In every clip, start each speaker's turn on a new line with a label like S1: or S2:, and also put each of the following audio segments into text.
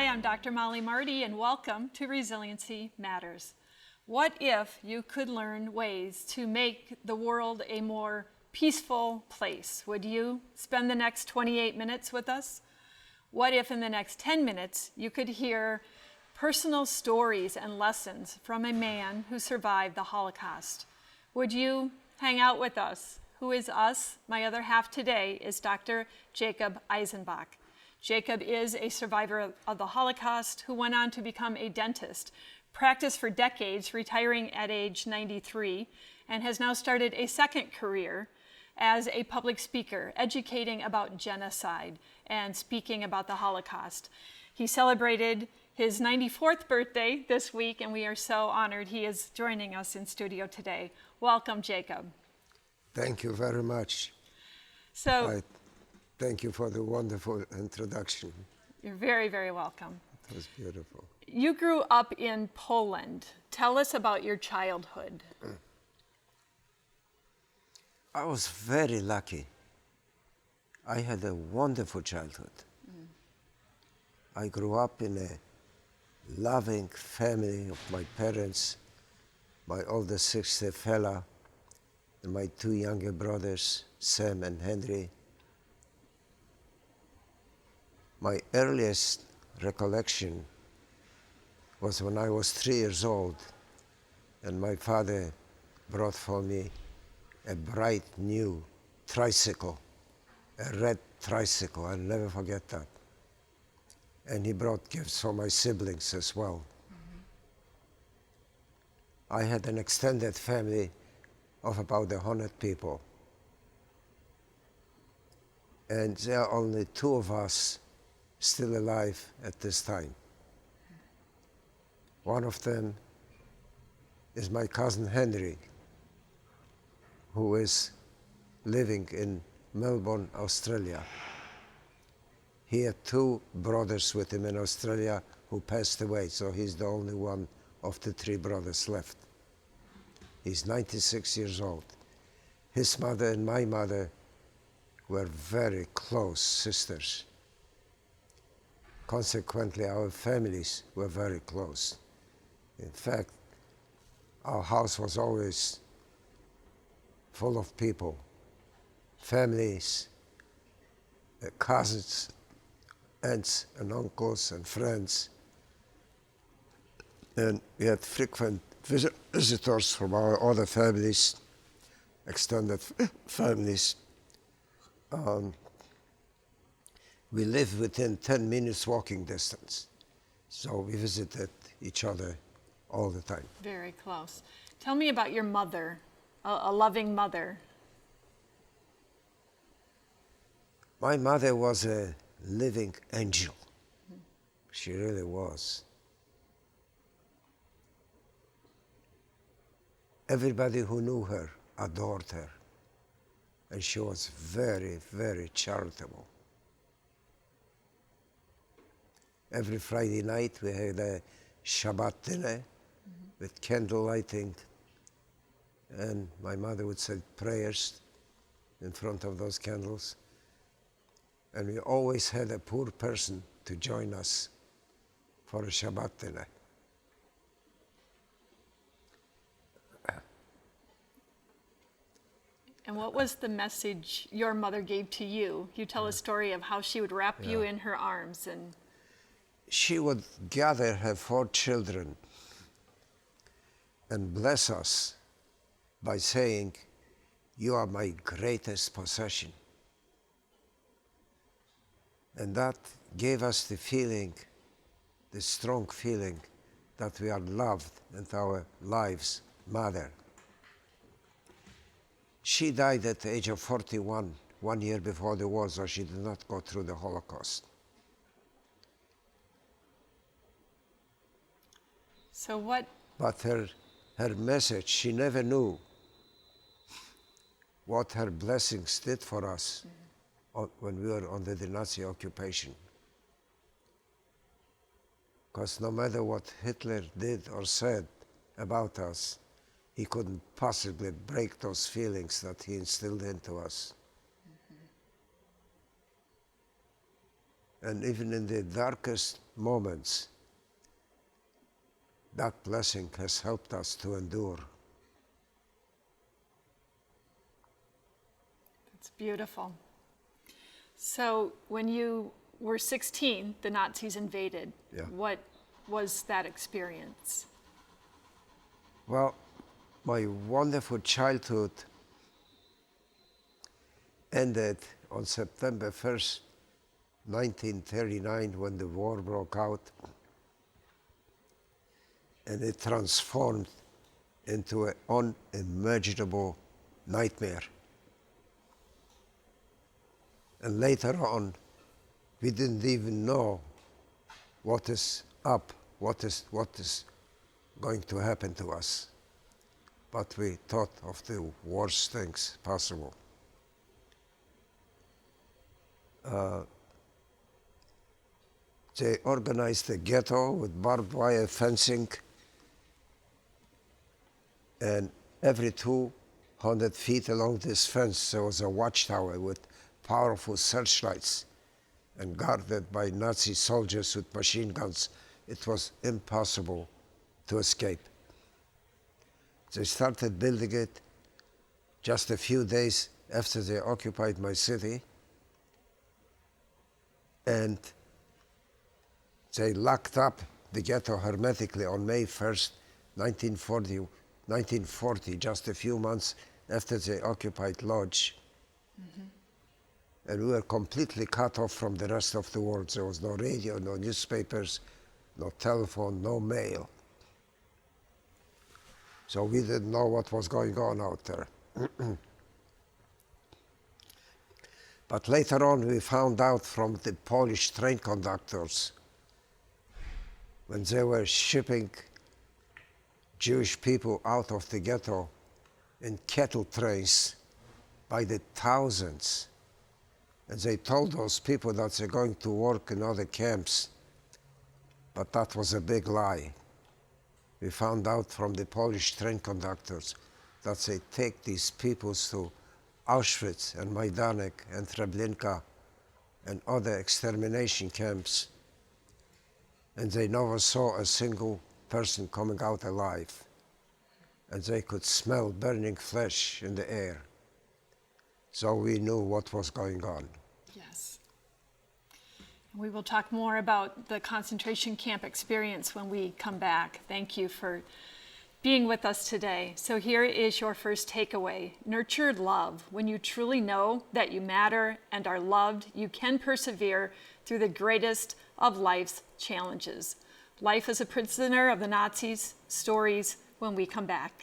S1: I'm Dr. Mollie Marti, and welcome to Resiliency Matters. What if you could learn ways to make the world a more peaceful place? Would you spend the next 28 minutes with us? What if in the next 10 minutes you could hear personal stories and lessons from a man who survived the Holocaust? Would you hang out with us? Who is us? My other half today is Dr. Jacob Eisenbach. Jacob is a survivor of the Holocaust who went on to become a dentist, practiced for decades, retiring at age 93, and has now started a second career as a public speaker, educating about genocide and speaking about the Holocaust. He celebrated his 94th birthday this week, and we are so honored he is joining us in studio today. Welcome, Jacob.
S2: Thank you very much. Thank you for the wonderful introduction.
S1: You're very, very welcome.
S2: It was beautiful.
S1: You grew up in Poland. Tell us about your childhood.
S2: I was very lucky. I had a wonderful childhood. I grew up in a loving family of my parents, my older sister Fela, and my two younger brothers, Sam and Henry. My earliest recollection was when I was 3 years old, and my father brought for me a bright new tricycle, a red tricycle. I'll never forget that. And he brought gifts for my siblings as well. I had an extended family of about 100 people. And there are only 2 of us still alive at this time. One of them is my cousin Henry, who is living in Melbourne, Australia. He had 2 brothers with him in Australia who passed away, so he's the only one of the 3 brothers left. He's 96 years old. His mother and my mother were very close sisters. Consequently, our families were very close. In fact, our house was always full of people, families, cousins, aunts and uncles and friends. And we had frequent visitors from our other families, extended families. We lived within 10 minutes walking distance. So we visited each other all the time.
S1: Very close. Tell me about your mother, a loving mother.
S2: My mother was a living angel. She really was. Everybody who knew her adored her. And she was very, very charitable. Every Friday night we had a Shabbat dinner with candle lighting, and my mother would say prayers in front of those candles. And we always had a poor person to join us for a Shabbat dinner.
S1: And what was the message your mother gave to you? You tell a story of how she would wrap you in her arms and...
S2: She would gather her 4 children and bless us by saying, "You are my greatest possession." And that gave us the feeling, the strong feeling, that we are loved and our lives matter. She died at the age of 41, 1 year before the war, so she did not go through the Holocaust.
S1: So what?
S2: But her message, she never knew what her blessings did for us when we were under the Nazi occupation. Because no matter what Hitler did or said about us, he couldn't possibly break those feelings that he instilled into us. And even in the darkest moments, that blessing has helped us to endure.
S1: It's beautiful. So when you were 16, the Nazis invaded.
S2: Yeah.
S1: What was that experience?
S2: Well, my wonderful childhood ended on September 1st, 1939, when the war broke out, and it transformed into an unimaginable nightmare. And later on, we didn't even know what is up, what is going to happen to us. But we thought of the worst things possible. They organized a ghetto with barbed wire fencing, and every 200 feet along this fence there was a watchtower with powerful searchlights and guarded by Nazi soldiers with machine guns. It was impossible to escape. They started building it just a few days after they occupied my city, and they locked up the ghetto hermetically on May 1st, 1940, just a few months after they occupied Lodz. Mm-hmm. And we were completely cut off from the rest of the world. There was no radio, no newspapers, no telephone, no mail. So we didn't know what was going on out there. But later on we found out from the Polish train conductors, when they were shipping Jewish people out of the ghetto in cattle trains by the thousands. And they told those people that they're going to work in other camps, but that was a big lie. We found out from the Polish train conductors that they take these people to Auschwitz and Majdanek and Treblinka and other extermination camps, and they never saw a single person coming out alive. And they could smell burning flesh in the air. So we knew what was going on.
S1: Yes. We will talk more about the concentration camp experience when we come back. Thank you for being with us today. So here is your first takeaway. Nurture love. When you truly know that you matter and are loved, you can persevere through the greatest of life's challenges. Life as a prisoner of the Nazis, stories when we come back.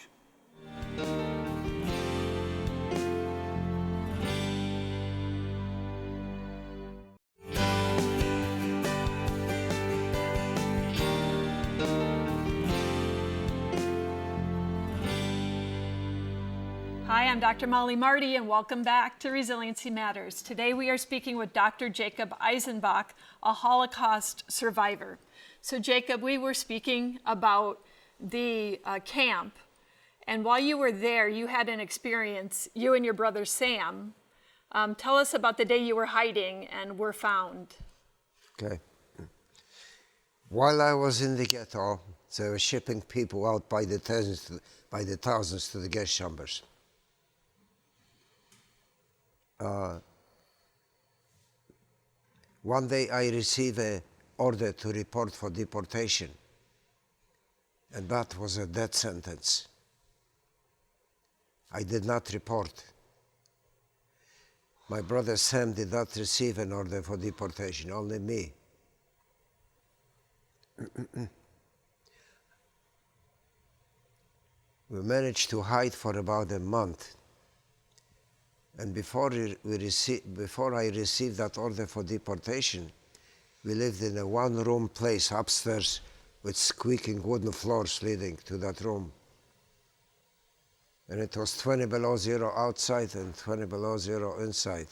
S1: Hi, I'm Dr. Mollie Marti, and welcome back to Resiliency Matters. Today we are speaking with Dr. Jacob Eisenbach, a Holocaust survivor. So Jacob, we were speaking about the camp, and while you were there, you had an experience, you and your brother Sam. Tell us about the day you were hiding and were found.
S2: Okay. While I was in the ghetto, they were shipping people out by the thousands to the gas chambers. One day I received an order to report for deportation, and that was a death sentence. I did not report. My brother Sam did not receive an order for deportation, only me. We managed to hide for about a month. And before I received that order for deportation, we lived in a one-room place upstairs with squeaking wooden floors leading to that room. And it was 20 below zero outside and 20 below zero inside.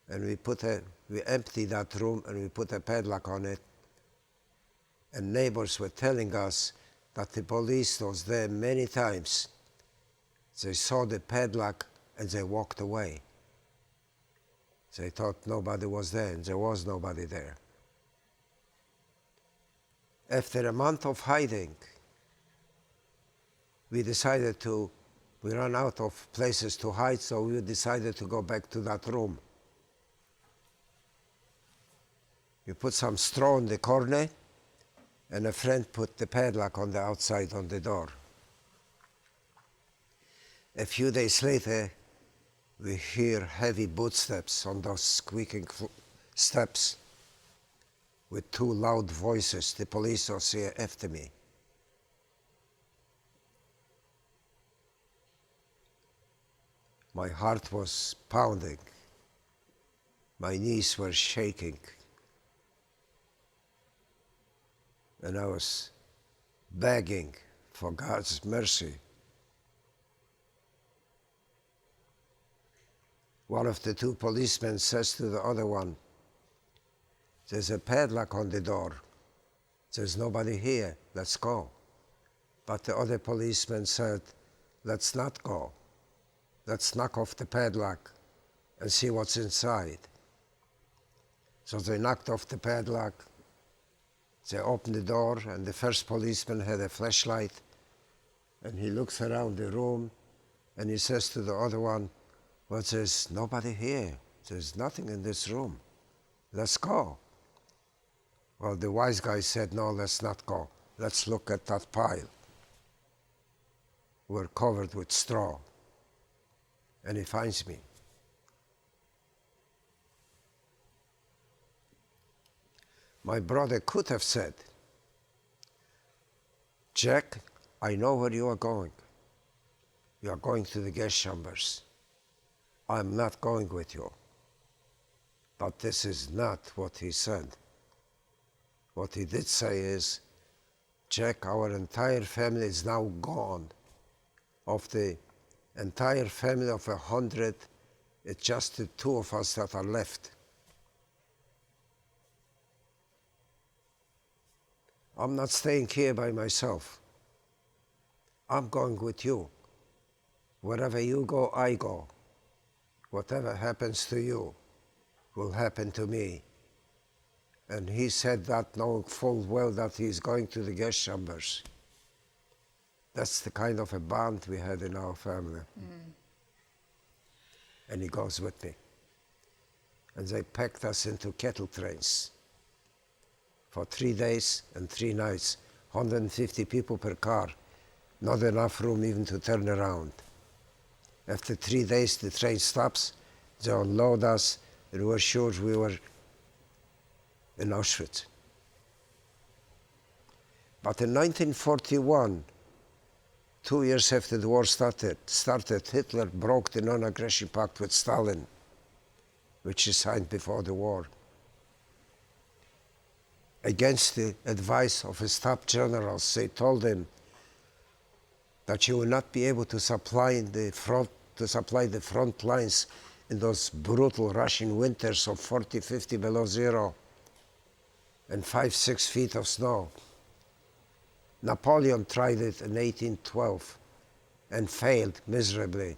S2: And we emptied that room and we put a padlock on it. And neighbors were telling us that the police was there many times. They saw the padlock and they walked away. They thought nobody was there, and there was nobody there. After a month of hiding, we ran out of places to hide, so we decided to go back to that room. We put some straw in the corner, and a friend put the padlock on the outside on the door. A few days later, we hear heavy footsteps on those squeaking steps with two loud voices. The police was here after me. My heart was pounding. My knees were shaking. And I was begging for God's mercy. One of the two policemen says to the other one, "There's a padlock on the door. There's nobody here. Let's go." But the other policeman said, "Let's not go. Let's knock off the padlock and see what's inside." So they knocked off the padlock. They opened the door, and the first policeman had a flashlight, and he looks around the room, and he says to the other one, "Well, there's nobody here. There's nothing in this room. Let's go." Well, the wise guy said, "No, let's not go. Let's look at that pile." We're covered with straw. And he finds me. My brother could have said, "Jack, I know where you are going. You are going to the gas chambers. I'm not going with you." But this is not what he said. What he did say is, "Jack, our entire family is now gone. Of the entire family of 100, it's just the two of us that are left. I'm not staying here by myself. I'm going with you. Wherever you go, I go. Whatever happens to you will happen to me." And he said that knowing full well that he's going to the gas chambers. That's the kind of a bond we had in our family. And he goes with me. And they packed us into cattle trains for 3 days and 3 nights, 150 people per car, not enough room even to turn around. After 3 days, the train stops, they unload us, and we're sure we were in Auschwitz. But in 1941, 2 years after the war started, Hitler broke the non-aggression pact with Stalin, which he signed before the war, against the advice of his top generals. They told him that you will not be able to supply the front lines in those brutal Russian winters of 40, 50 below zero and 5, 6 feet of snow. Napoleon tried it in 1812 and failed miserably.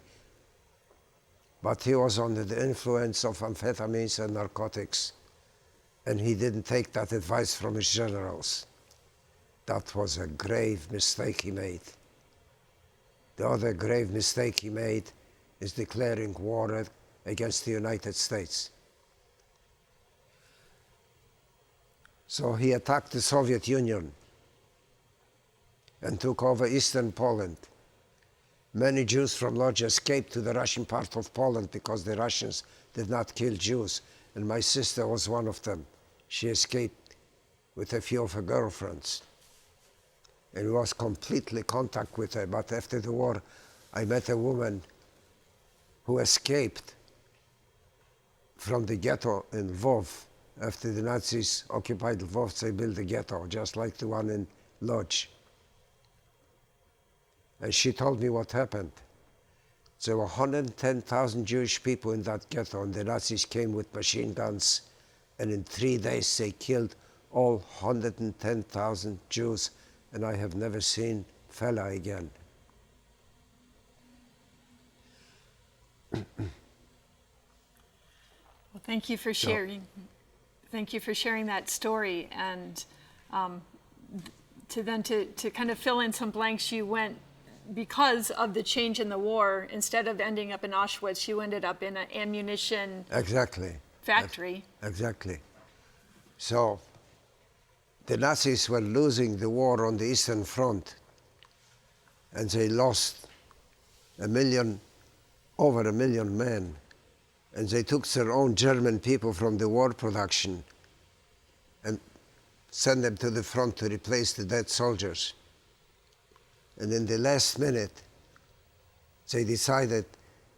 S2: But he was under the influence of amphetamines and narcotics, and he didn't take that advice from his generals. That was a grave mistake he made. The other grave mistake he made is declaring war against the United States. So he attacked the Soviet Union and took over eastern Poland. Many Jews from Lodz escaped to the Russian part of Poland because the Russians did not kill Jews, and my sister was one of them. She escaped with a few of her girlfriends. And we lost completely contact with her, but after the war, I met a woman who escaped from the ghetto in Lvov. After the Nazis occupied Lvov, they built a ghetto, just like the one in Lodz. And she told me what happened. There were 110,000 Jewish people in that ghetto, and the Nazis came with machine guns, and in 3 days they killed all 110,000 Jews, and I have never seen fella again.
S1: Well, thank you for sharing. Thank you for sharing that story, and to kind of fill in some blanks, you went, because of the change in the war, instead of ending up in Auschwitz, you ended up in an ammunition
S2: Exactly.
S1: factory.
S2: Exactly. So the Nazis were losing the war on the Eastern Front, and they lost over a million men, and they took their own German people from the war production and sent them to the front to replace the dead soldiers. And in the last minute, they decided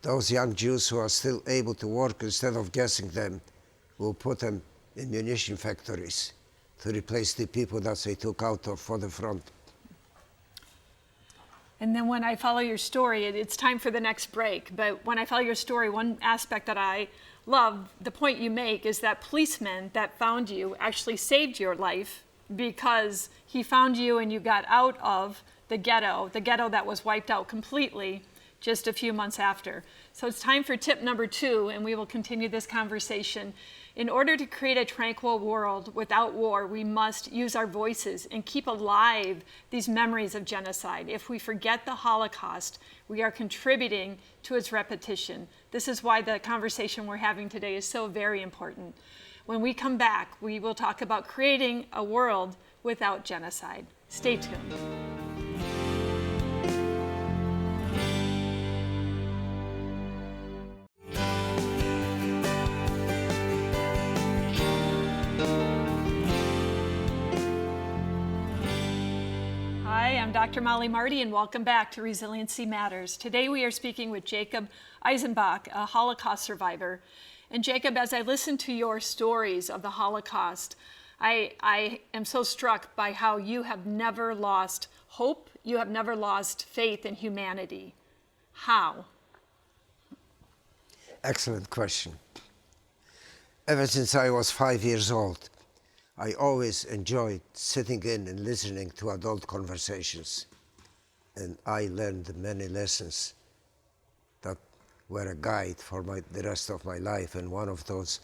S2: those young Jews who are still able to work, instead of gassing them, will put them in munition factories to replace the people that they took out for the front.
S1: And then when I follow your story, it's time for the next break, but when I follow your story, one aspect that I love, the point you make, is that policeman that found you actually saved your life, because he found you and you got out of the ghetto that was wiped out completely just a few months after. So it's time for tip number 2, and we will continue this conversation. In order to create a tranquil world without war, we must use our voices and keep alive these memories of genocide. If we forget the Holocaust, we are contributing to its repetition. This is why the conversation we're having today is so very important. When we come back, we will talk about creating a world without genocide. Stay tuned. Hi, I'm Dr. Mollie Marti, and welcome back to Resiliency Matters. Today we are speaking with Jacob Eisenbach, a Holocaust survivor. And Jacob, as I listen to your stories of the Holocaust, I am so struck by how you have never lost hope, you have never lost faith in humanity. How?
S2: Excellent question. Ever since I was 5 years old, I always enjoyed sitting in and listening to adult conversations. And I learned many lessons that were a guide for the rest of my life. And one of those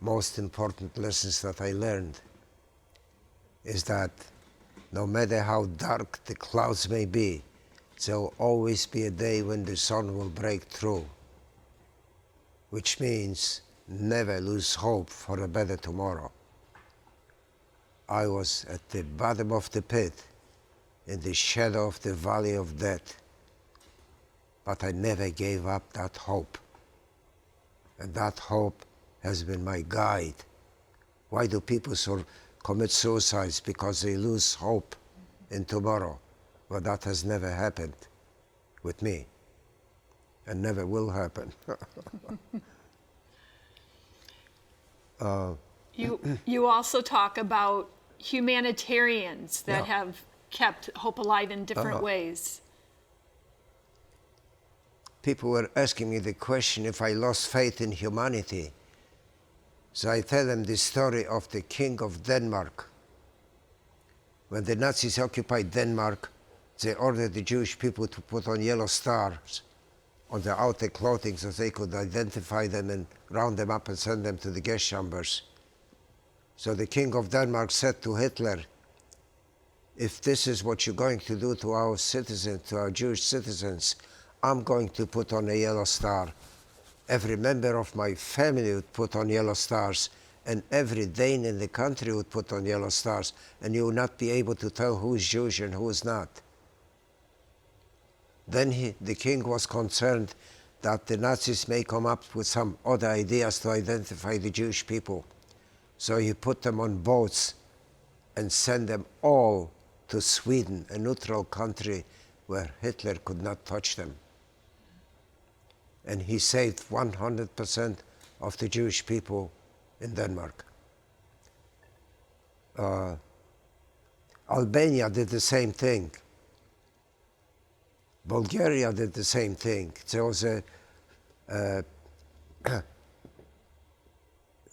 S2: most important lessons that I learned is that no matter how dark the clouds may be, there will always be a day when the sun will break through, which means never lose hope for a better tomorrow. I was at the bottom of the pit, in the shadow of the valley of death, but I never gave up that hope. And that hope has been my guide. Why do people commit suicides? Because they lose hope in tomorrow. Well, that has never happened with me, and never will happen.
S1: You also talk about humanitarians that have kept hope alive in different ways.
S2: People were asking me the question if I lost faith in humanity. So I tell them the story of the King of Denmark. When the Nazis occupied Denmark, they ordered the Jewish people to put on yellow stars on their outer clothing so they could identify them and round them up and send them to the gas chambers. So the King of Denmark said to Hitler, if this is what you're going to do to our citizens, to our Jewish citizens, I'm going to put on a yellow star. Every member of my family would put on yellow stars, and every Dane in the country would put on yellow stars, and you would not be able to tell who is Jewish and who is not. Then the king was concerned that the Nazis may come up with some other ideas to identify the Jewish people. So he put them on boats and sent them all to Sweden, a neutral country where Hitler could not touch them. And he saved 100% of the Jewish people in Denmark. Albania did the same thing. Bulgaria did the same thing. There was a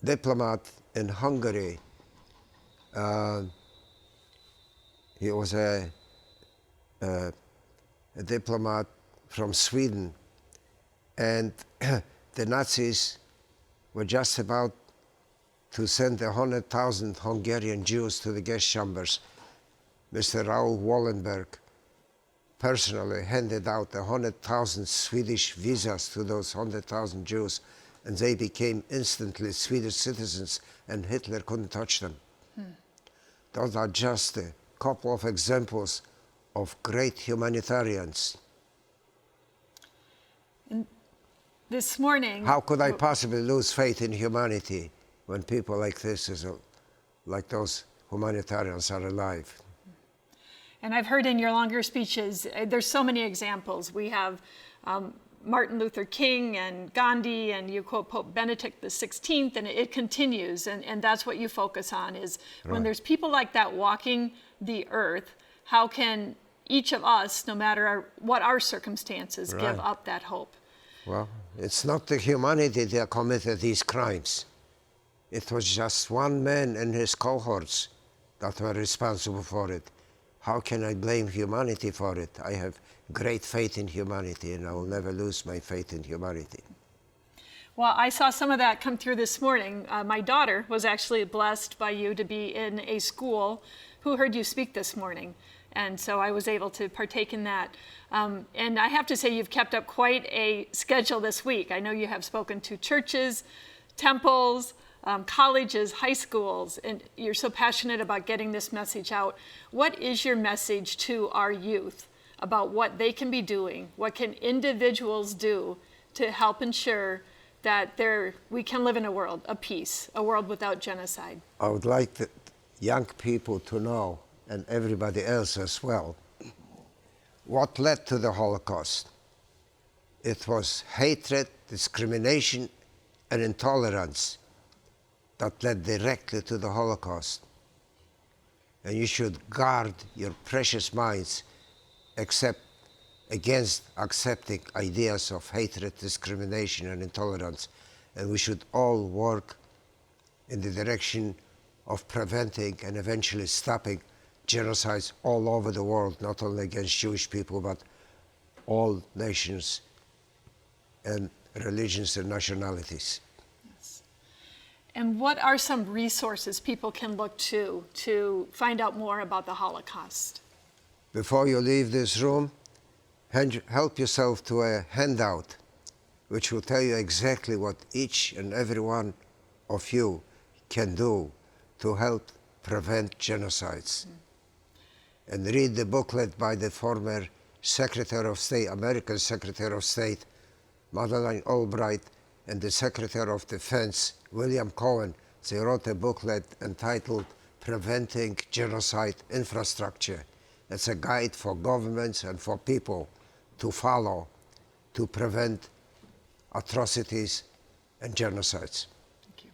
S2: diplomat in Hungary. He was a diplomat from Sweden, and the Nazis were just about to send 100,000 Hungarian Jews to the gas chambers. Mr. Raoul Wallenberg personally handed out 100,000 Swedish visas to those 100,000 Jews, and they became instantly Swedish citizens, and Hitler couldn't touch them. Those are just a couple of examples of great humanitarians.
S1: And this morning...
S2: How could I possibly lose faith in humanity when people like this, like those humanitarians, are alive?
S1: And I've heard in your longer speeches, there's so many examples. We have Martin Luther King and Gandhi, and you quote Pope Benedict XVI, and it continues. And that's what you focus on, is when there's people like that walking the earth, how can each of us, no matter what our circumstances, give up that hope?
S2: Well, it's not the humanity that committed these crimes. It was just one man and his cohorts that were responsible for it. How can I blame humanity for it? I have great faith in humanity, and I will never lose my faith in humanity.
S1: Well, I saw some of that come through this morning. My daughter was actually blessed by you to be in a school who heard you speak this morning. And so I was able to partake in that. And I have to say, you've kept up quite a schedule this week. I know you have spoken to churches, temples, colleges, high schools, and you're so passionate about getting this message out. What is your message to our youth about what they can be doing? What can individuals do to help ensure that we can live in a world of peace, a world without genocide?
S2: I would like the young people to know, and everybody else as well, what led to the Holocaust. It was hatred, discrimination, and intolerance that led directly to the Holocaust. And you should guard your precious minds against accepting ideas of hatred, discrimination, and intolerance. And we should all work in the direction of preventing and eventually stopping genocides all over the world, not only against Jewish people, but all nations and religions and nationalities.
S1: And what are some resources people can look to find out more about the Holocaust?
S2: Before you leave this room, help yourself to a handout which will tell you exactly what each and every one of you can do to help prevent genocides. And read the booklet by the former Secretary of State, American Secretary of State, Madeleine Albright, and the Secretary of Defense, William Cohen. They wrote a booklet entitled Preventing Genocide Infrastructure. It's a guide for governments and for people to follow to prevent atrocities and genocides.
S1: Thank you.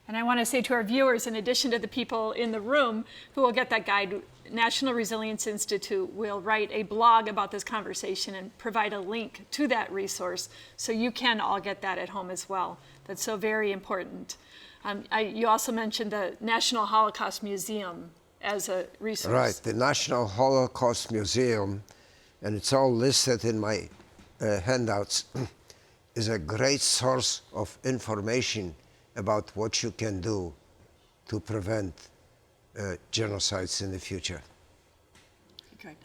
S1: And I want to say to our viewers, in addition to the people in the room who will get that guide, National Resilience Institute will write a blog about this conversation and provide a link to that resource, so you can all get that at home as well. That's so very important. You also mentioned the National Holocaust Museum as a resource.
S2: Right, the National Holocaust Museum, and it's all listed in my handouts, is a great source of information about what you can do to prevent genocides in the future.
S1: Good.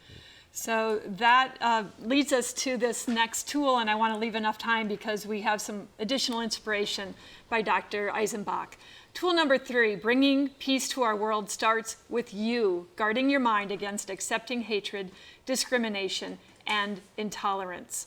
S1: So that leads us to this next tool, and I want to leave enough time because we have some additional inspiration by Dr. Eisenbach. Tool number 3, bringing peace to our world, starts with you, guarding your mind against accepting hatred, discrimination, and intolerance.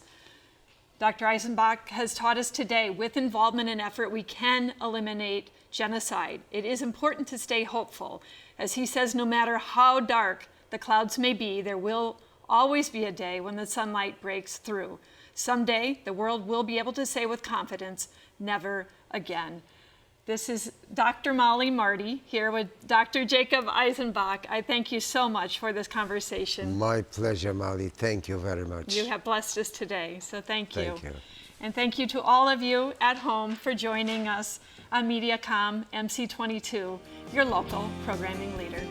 S1: Dr. Eisenbach has taught us today, with involvement and effort, we can eliminate genocide. It is important to stay hopeful. As he says, no matter how dark the clouds may be, there will always be a day when the sunlight breaks through. Someday, the world will be able to say with confidence, never again. This is Dr. Mollie Marti here with Dr. Jacob Eisenbach. I thank you so much for this conversation.
S2: My pleasure, Mollie. Thank you very much.
S1: You have blessed us today, so thank you.
S2: Thank you.
S1: And thank you to all of you at home for joining us on MediaCom MC22, your local programming leader.